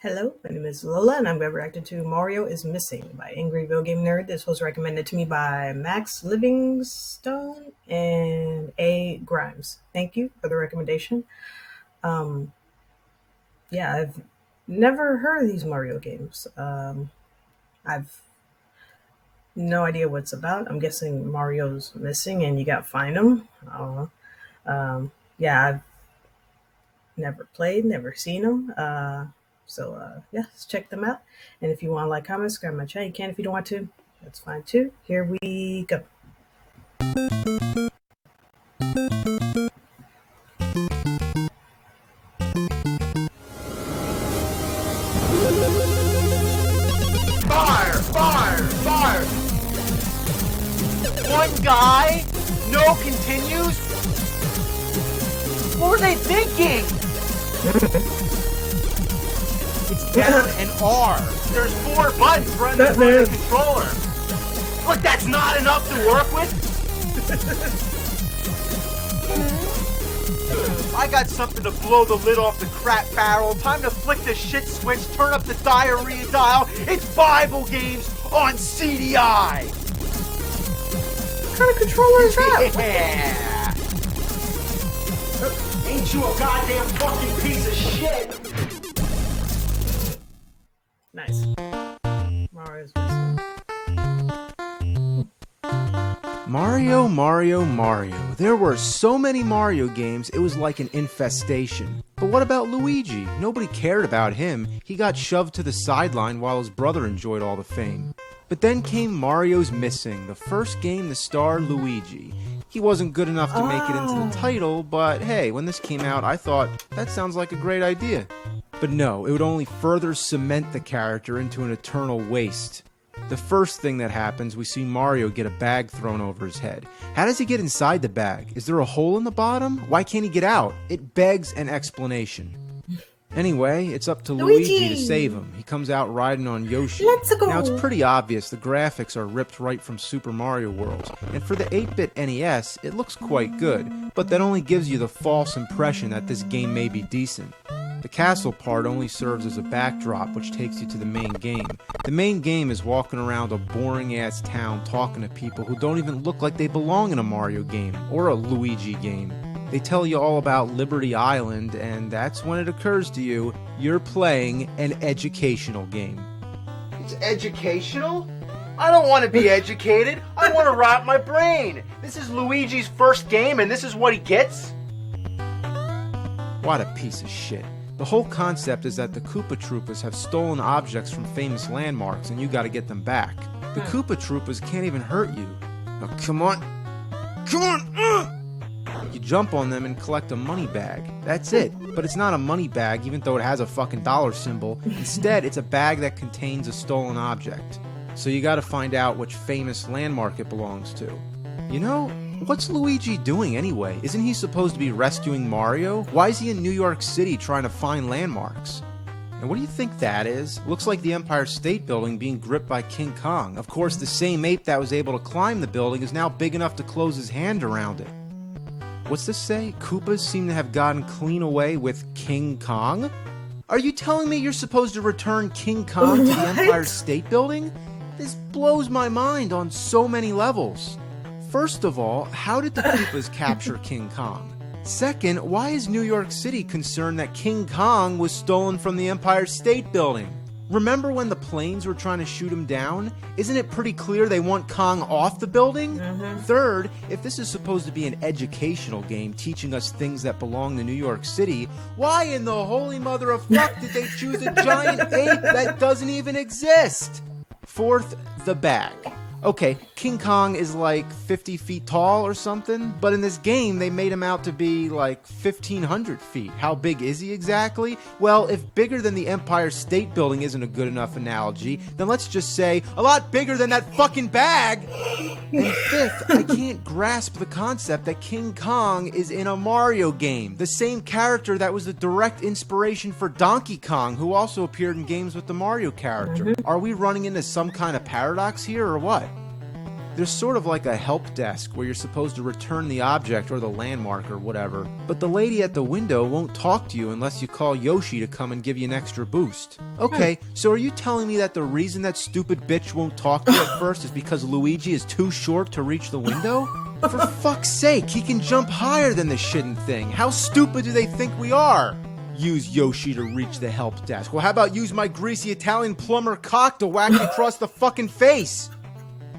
Hello, my name is Lola, and I'm going to react to Mario is Missing by Angry Video Game Nerd. This was recommended to me by Max Livingstone and A. Grimes. Thank you for the recommendation. Um, yeah, I've never heard of these Mario games. I've no idea what it's about. I'm guessing Mario's missing and you got to find him. I don't know. Yeah, I've never played, never seen him. Yeah, let's check them out. And if you want to like, comment, subscribe to my channel, you can. If you don't want to, that's fine too. Here we go. Fire! Fire! Fire! One guy? No continues? What were they thinking? It's down and R. There's 4 buttons running on the controller. But that's not enough to work with? I got something to blow the lid off the crap barrel. Time to flick the shit switch, turn up the diarrhea dial. It's Bible games on CDI. What kind of controller is that? Yeah. Ain't you a goddamn fucking piece of shit? Nice. Mario's missing. Mario. There were so many Mario games, it was like an infestation. But what about Luigi? Nobody cared about him. He got shoved to the sideline while his brother enjoyed all the fame. But then came Mario's Missing, the first game to star Luigi. He wasn't good enough to make it into the title, but hey, when this came out, I thought, that sounds like a great idea. But no, it would only further cement the character into an eternal waste. The first thing that happens, we see Mario get a bag thrown over his head. How does he get inside the bag? Is there a hole in the bottom? Why can't he get out? It begs an explanation. Anyway, it's up to Luigi to save him. He comes out riding on Yoshi. Let's go! Now it's pretty obvious the graphics are ripped right from Super Mario World, and for the 8-bit NES, it looks quite good, but that only gives you the false impression that this game may be decent. The castle part only serves as a backdrop which takes you to the main game. The main game is walking around a boring-ass town talking to people who don't even look like they belong in a Mario game or a Luigi game. They tell you all about Liberty Island, and that's when it occurs to you, you're playing an educational game. It's educational? I don't want to be educated. I want to rot my brain. This is Luigi's first game and this is what he gets? What a piece of shit. The whole concept is that the Koopa Troopas have stolen objects from famous landmarks and you gotta get them back. The Koopa Troopas can't even hurt you. Now come on! You jump on them and collect a money bag. That's it. But it's not a money bag even though it has a fucking dollar symbol. Instead, it's a bag that contains a stolen object. So you gotta find out which famous landmark it belongs to. You know, what's Luigi doing anyway? Isn't he supposed to be rescuing Mario? Why is he in New York City trying to find landmarks? And what do you think that is? Looks like the Empire State Building being gripped by King Kong. Of course, the same ape that was able to climb the building is now big enough to close his hand around it. What's this say? Koopas seem to have gotten clean away with King Kong? Are you telling me you're supposed to return King Kong to the Empire State Building? This blows my mind on so many levels. First of all, how did the Koopas capture King Kong? Second, why is New York City concerned that King Kong was stolen from the Empire State Building? Remember when the planes were trying to shoot him down? Isn't it pretty clear they want Kong off the building? Third, if this is supposed to be an educational game teaching us things that belong to New York City, why in the holy mother of fuck did they choose a giant ape that doesn't even exist? Fourth, the bag. Okay, King Kong is like 50 feet tall or something, but in this game they made him out to be like 1,500 feet. How big is he exactly? Well, if bigger than the Empire State Building isn't a good enough analogy, then let's just say a lot bigger than that fucking bag! And fifth, I can't grasp the concept that King Kong is in a Mario game. The same character that was the direct inspiration for Donkey Kong, who also appeared in games with the Mario character. Are we running into some kind of paradox here or what? There's sort of like a help desk where you're supposed to return the object or the landmark or whatever, but the lady at the window won't talk to you unless you call Yoshi to come and give you an extra boost. Okay, so are you telling me that the reason that stupid bitch won't talk to you at first is because Luigi is too short to reach the window? For fuck's sake, he can jump higher than this shitting thing. How stupid do they think we are? Use Yoshi to reach the help desk. Well, how about use my greasy Italian plumber cock to whack you across the fucking face?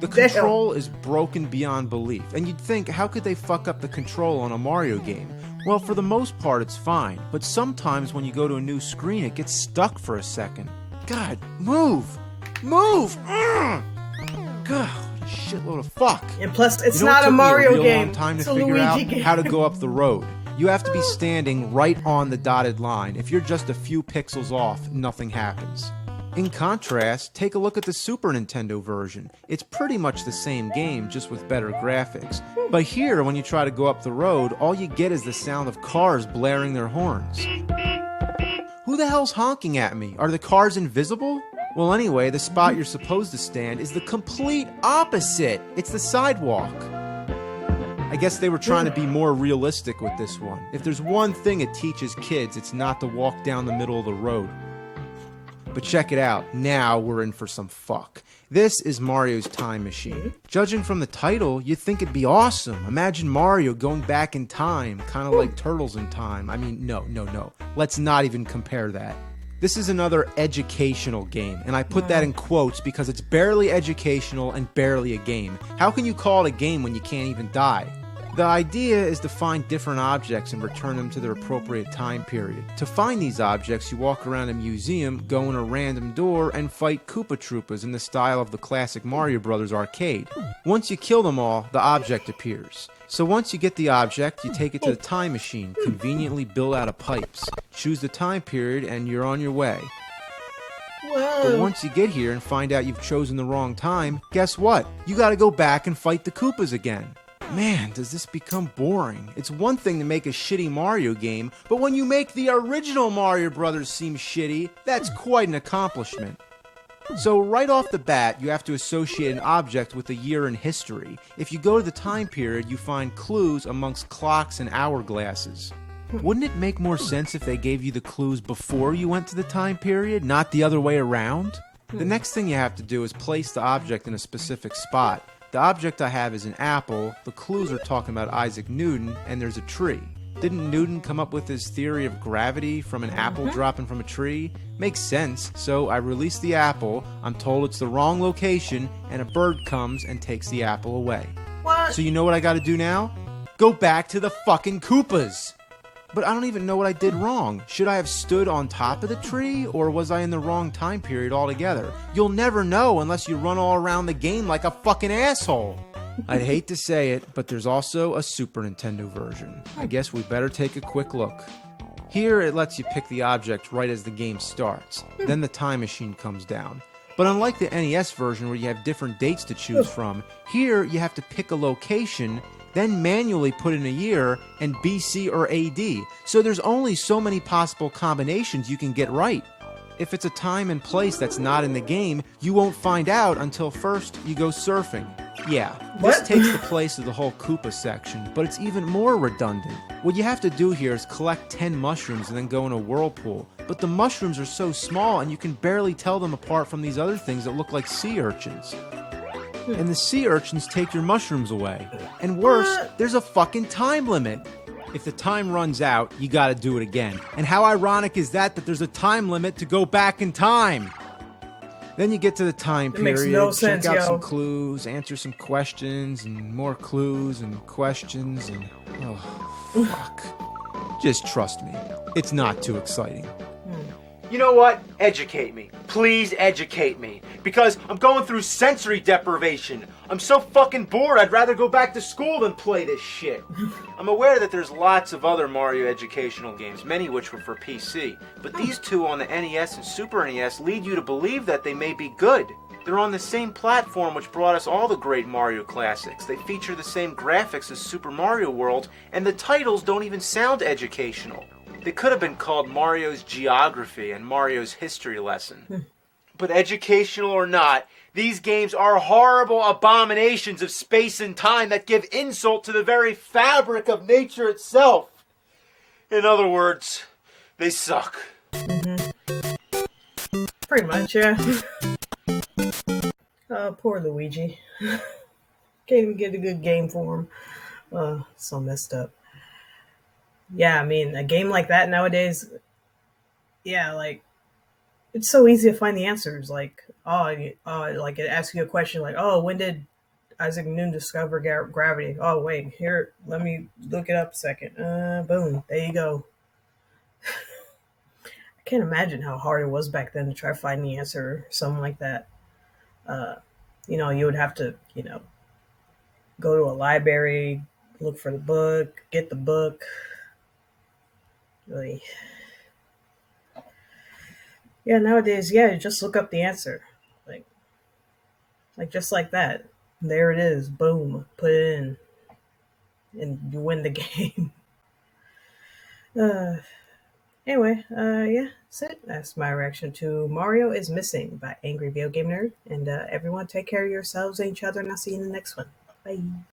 The control is broken beyond belief, and you'd think, how could they fuck up the control on a Mario game? Well, for the most part, it's fine, but sometimes when you go to a new screen, it gets stuck for a second. God, move! Move! God, what a shitload of fuck. And plus, it's You know, not it a took Mario me a real game. long time to It's a figure Luigi out game. how to go up the road. You have to be standing right on the dotted line. If you're just a few pixels off, nothing happens. In contrast, take a look at the Super Nintendo version. It's pretty much the same game, just with better graphics. But here, when you try to go up the road, all you get is the sound of cars blaring their horns. Who the hell's honking at me? Are the cars invisible? Well, anyway, the spot you're supposed to stand is the complete opposite. It's the sidewalk. I guess they were trying to be more realistic with this one. If there's one thing it teaches kids, it's not to walk down the middle of the road. But check it out, now we're in for some fuck. This is Mario's Time Machine. Judging from the title, you'd think it'd be awesome. Imagine Mario going back in time, kind of like Turtles in Time. I mean, no. Let's not even compare that. This is another educational game, and I put that in quotes because it's barely educational and barely a game. How can you call it a game when you can't even die? The idea is to find different objects and return them to their appropriate time period. To find these objects, you walk around a museum, go in a random door, and fight Koopa Troopas in the style of the classic Mario Bros. Arcade. Once you kill them all, the object appears. So once you get the object, you take it to the time machine, conveniently built out of pipes. Choose the time period, and you're on your way. But once you get here and find out you've chosen the wrong time, guess what? You gotta go back and fight the Koopas again. Man, does this become boring. It's one thing to make a shitty Mario game, but when you make the original Mario Brothers seem shitty, that's quite an accomplishment. So right off the bat, you have to associate an object with a year in history. If you go to the time period, you find clues amongst clocks and hourglasses. Wouldn't it make more sense if they gave you the clues before you went to the time period, not the other way around? The next thing you have to do is place the object in a specific spot. The object I have is an apple, the clues are talking about Isaac Newton, and there's a tree. Didn't Newton come up with his theory of gravity from an apple dropping from a tree? Makes sense, so I release the apple, I'm told it's the wrong location, and a bird comes and takes the apple away. What? So you know what I gotta do now? Go back to the fucking Koopas! But I don't even know what I did wrong. Should I have stood on top of the tree, or was I in the wrong time period altogether? You'll never know unless you run all around the game like a fucking asshole. I'd hate to say it, but there's also a Super Nintendo version. I guess we better take a quick look. Here it lets you pick the object right as the game starts. Then the time machine comes down. But unlike the NES version where you have different dates to choose from, here you have to pick a location, then manually put in a year and BC or AD. So there's only so many possible combinations you can get right. If it's a time and place that's not in the game, you won't find out until first you go surfing. Yeah, this takes the place of the whole Koopa section, but it's even more redundant. What you have to do here is collect 10 mushrooms and then go in a whirlpool. But the mushrooms are so small and you can barely tell them apart from these other things that look like sea urchins. And the sea urchins take your mushrooms away. And worse, there's a fucking time limit. If the time runs out, you gotta do it again. And how ironic is that there's a time limit to go back in time? Then you get to the time period, makes no sense, check out yo. some clues, answer some questions, and more clues and questions, and oh, fuck. Just trust me, it's not too exciting. You know what? Educate me. Please educate me. Because I'm going through sensory deprivation. I'm so fucking bored, I'd rather go back to school than play this shit. I'm aware that there's lots of other Mario educational games, many of which were for PC. But these two on the NES and Super NES lead you to believe that they may be good. They're on the same platform which brought us all the great Mario classics. They feature the same graphics as Super Mario World, and the titles don't even sound educational. They could have been called Mario's Geography and Mario's History Lesson. But educational or not, these games are horrible abominations of space and time that give insult to the very fabric of nature itself. In other words, they suck. Pretty much, yeah. Poor Luigi. Can't even get a good game for him. So messed up. Yeah, I mean, a game like that nowadays, yeah, like, it's so easy to find the answers. Like, like it asks you a question like, oh, when did Isaac Newton discover gravity? Oh, wait, here, let me look it up a second. Boom, there you go. I can't imagine how hard it was back then to try to find the answer or something like that. You would have to, go to a library, look for the book, get the book. Really, yeah. Nowadays, yeah, you just look up the answer, like, just like that. There it is. Boom, put it in, and you win the game. uh, Anyway, yeah, that's it. That's my reaction to Mario is Missing by Angry Video Game Nerd. And everyone, take care of yourselves and each other, and I'll see you in the next one. Bye.